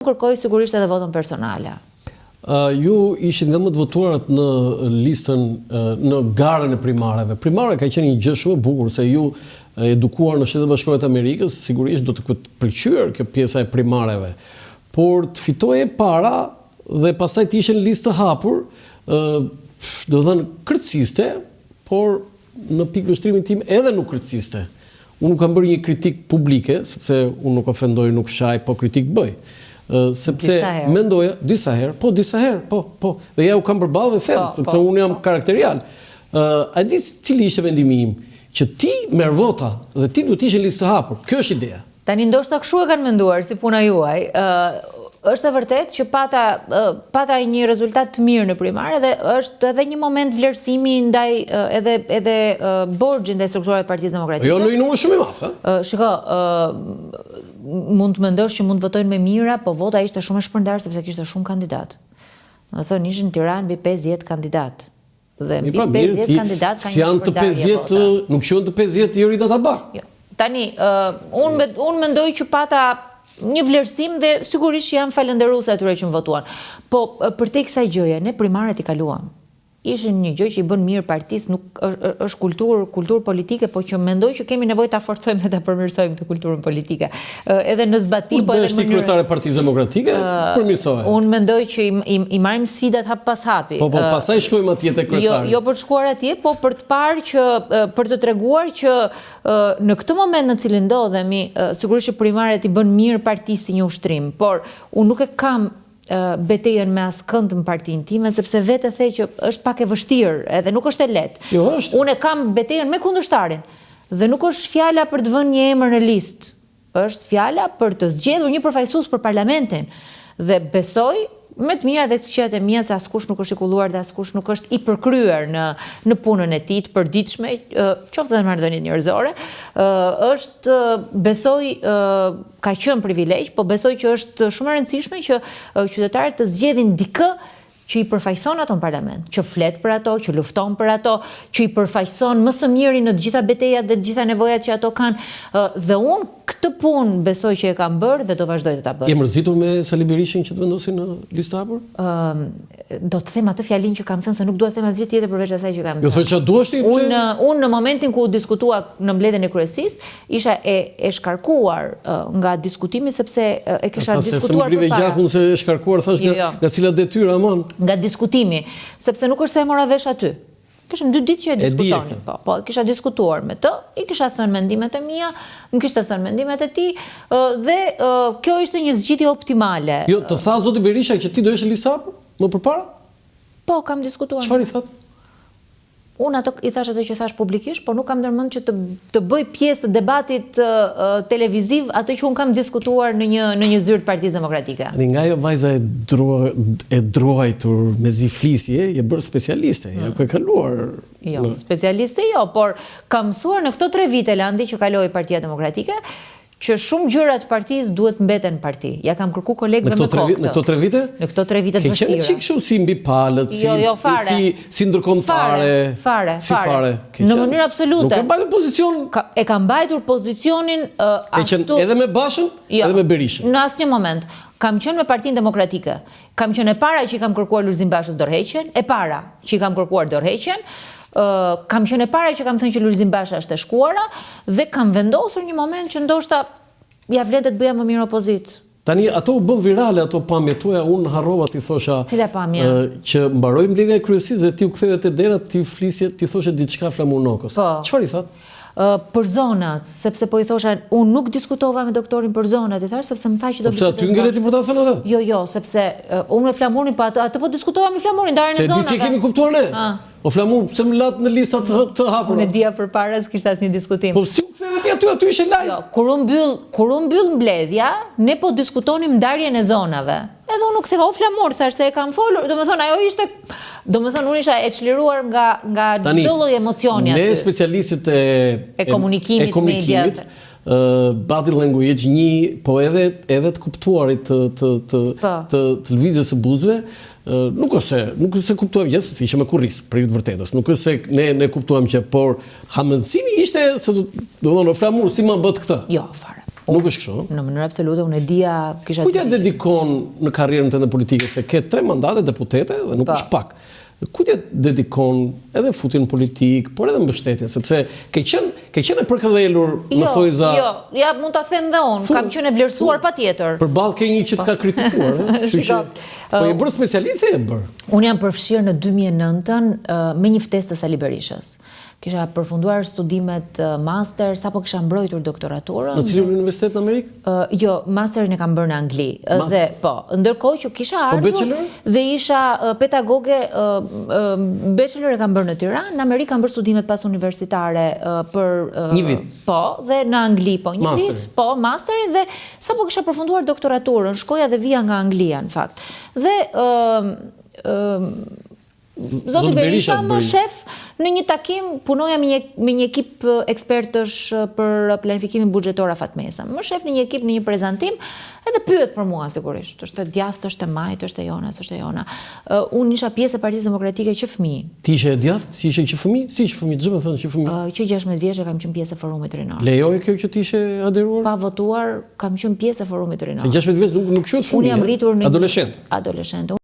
kërkoj sigurisht edhe votën personale. Ju ishit nga më të votuarat në listën, në garën e primareve. Primare ka qenë një gjë shumë e bukur, se ju edukuar në Shtetet Bashkuara të Amerikës, sigurisht do të këtë pëlqyer kjo pjesa e primareve. Por të fitoje para dhe pastaj të ishin listë të hapur, do të thënë kërciste, por në pikë vështrimin tim edhe nuk kërciste. Unë nuk kam bërë një kritik publike, sepse unë nuk ofendoj, nuk shaj, po kritik bëj. Sepse mendoja disa herë, po. Dhe ja u kam përballë dhe them, sepse unë jam karakterial. A di cili ishte vendimi im? Që ti merr vota dhe ti duhet të ishe listë të hapur. Kjo është ideja. Tani ndoshta kështu e kanë menduar si puna juaj. Është e vërtet që pata një rezultat të mirë në primare dhe është edhe një moment vlerësimi ndaj edhe borxhi ndaj strukturave të Partisë Demokratike. Jo, në një numër shumë i madh. Shiko, mund të mendosh që mund të votojnë me mira, po vota ishte shumë e shpërndarë sepse kishte shumë kandidat. Do të thonë ishin në Tiranë mbi 50 kandidat. Dhe mbi 50 kandidat ka një shpërndarje. Si janë të 50, nuk qenë të 50 Jorita Tabak. Tani, unë mendoj që pata një vlerësim dhe sigurisht që jam falënderuese atyre që më votuan. Po për te kësaj gjëje, ne primaret i kaluam. Ishin një gjë që i bën mirë partisë, nuk është kulturë politike, po që mendoj që kemi nevojë ta forcojmë dhe ta përmirësojmë këtë kulturën politike. Edhe në zbatim, po edhe në mënyrë kryetare e Partisë Demokratike, përmirësohet. Unë mendoj që i marrim sfidat hap pas hapi. Po pastaj shkojmë atje te kryetari. Jo për të shkuar atje, po për të parë që për të treguar që në këtë moment në cilin ndodhemi, sigurisht që primaret i bën mirë partisë si një ushtrim, por unë nuk e kam betejën me askënd në partinë time, sepse vetë the që është pak e vështirë, edhe nuk është e lehtë. Jo, është. Unë e kam betejën me kundërshtarin, dhe nuk është fjala për të vënë një emër në listë, është fjala për të zgjedhur një përfaqësues për parlamentin. Dhe besoj me të mira dhe të këqijat e mia se askush nuk është i kulluar dhe askush nuk është i përkryer në punën e tij të përditshme, qoftë edhe në marrëdhëniet njerëzore, është besoj ka qenë privilegj, po besoj që është shumë e rëndësishme që qytetarët të zgjedhin dikë që i përfaqëson ato në parlament, që flet për ato, që lufton për ato, që i përfaqëson më së miri në të gjitha betejat dhe të gjitha nevojat që ato kanë. Dhe unë këtë punë besoj që e kam bërë dhe do vazhdoj të ta bëj. Je mërzitur me Sali Berishin që të vendosin në listë hapur? Do të them atë fjalinë që kam thënë, se nuk dua të them asgjë tjetër përveç asaj që kam thënë. Jo, se çfarë duash ti? Unë në momentin ku diskutua në mbledhjen e kryesisë, isha e shkarkuar nga diskutimi sepse e kisha diskutuar përpara. Se më grive gjakun se e shkarkuar thash nga cilat detyra aman. Nga diskutimi, sepse nuk është se e mora vesh aty. Kishim 2 ditë që e diskutonin, po kisha diskutuar me të, i kisha thënë mendimet e mia, më kishte thënë mendimet e tij, dhe kjo ishte një zgjidhje optimale. Jo, të tha zoti Berisha që ti do ishe listë hapur më përpara? Po, kam diskutuar. Çfarë i thatë? Unë atë i thash atë që thash publikisht, por nuk kam ndërmend që të bëj pjesë të debatit televiziv atë që unë kam diskutuar në një zyrë të Partisë Demokratike. Nga jo vajza e druajtur me ziflisje, je bërë specialiste, je ke kaluar. Jo, specialiste jo, por kam mësuar në këto 3 vite Landi që kaloi Partia Demokratike, që shumë gjëra të partisë duhet mbeten në parti. Ja kam kërku kolegëve me kokë. Në këto 3 vite? Në këto 3 vite të vështira. Ke qenë çik shumë si mbi palët, si ndërkombëtare. Fare. Në mënyrë absolute. Nuk e mbajtur pozicion. E kam mbajtur pozicionin ashtu. Edhe me Bashën, edhe me Berishën. Në asnjë moment. Kam qenë me Partinë Demokratike. Kam qenë e para që i kam kërkuar Lulzim Bashës dorëheqjen, e para që i kam kërkuar dorëheqjen. Kam qenë e para që kam thënë që Lulzim Basha është e shkuara dhe kam vendosur një moment që ndoshta ja vlen të bëja më mirë opozit. Tani ato u bën virale ato pamjet tuaja, unë harrova ti thosha Cila pamje? Që mbaroi mbledhja e kryesisë dhe ti u ktheve te dera, ti flisje, ti thoshe diçka Flamurnokës. Çfarë i that? Për zonat, sepse po i thosha, unë nuk diskutova me doktorin për zonat, i thash sepse më tha që do të aty ngeleti për ta thënë atë? Jo, sepse unë me Flamurnin, po atë po diskutova me Flamurnin ndarjen e zonave. Se disi kemi kuptuar ne. O Flamur, pse më lat në lista të hapura? Unë e dija përpara s'kishte asnjë diskutim. Po si u ktheve ti aty ishe live? Jo, kur u mbyll mbledhja, ne po diskutonim ndarjen e zonave. Edhe unë nuk theva, o Flamur, thash se e kam folur, domethënë ajo ishte, domethënë unë isha e çliruar nga çdo lloj emocioni aty. Ne specialistët e komunikimit mediat, body language, po edhe të kuptuarit të lëvizjes së buzëve, nuk është se kuptuam gjithë, sepse ishte me kurris për të vërtetës. Nuk është se ne kuptuam që, por hamendësimi ishte se do të thonë Flamur si ma bët këtë. Jo, fare. Nuk është kështu. Në mënyrë absolute, unë e dija kisha... Kujt ja dedikon në karrierën tënde politike, se ke 3 mandate deputete dhe nuk është pak. Kujt ja dedikon edhe futin politik, por edhe mbështetjen, sepse ke qenë e përkëdhelur në thojza... Jo, ja mund ta them dhe unë, kam qenë e vlerësuar patjetër. Përballë ke një që të ka kritikuar, po e bërë specialiste e bërë. Unë jam përfshirë në 2009-ën me një ftesë të Sali Berishës. Kisha përfunduar studimet master, sapo kisha mbrojtur doktoraturën. Në cilin universitet në Amerikë? Jo, masterin e kam bërë në Angli. Dhe po, ndërkohë që kisha ardhur dhe isha pedagoge, bachelor e kam bërë në Tiranë, në Amerikë kam bërë studimet pas universitare për një vit. Po, dhe në Angli po një vit, po, masterin dhe sapo kisha përfunduar doktoraturën, shkoja dhe vija nga Anglia në fakt. Dhe Zoti Berisha më shef në një takim, punoja me një ekip ekspertësh për planifikimin buxhetor Afat Mesa. Më shef në një ekip në një prezantim edhe pyet për mua sigurisht. Është djathtë, është e majt, është e jona, është e jona. Unë isha pjesë e Partisë Demokratike që fëmijë. Ti ishe e djathtë? Ti ishe që fëmijë? Si që fëmijë? Ç'më thënë që fëmijë? Që 16 vjeçë kam qenë pjesë e forumit rinor. Lejoje kjo që ti ishe aderuar? Pa votuar, kam qenë pjesë e forumit rinor. Se 16 vjeç nuk quhet fëmijë. Unë jam rritur në adoleshent. Adoleshent.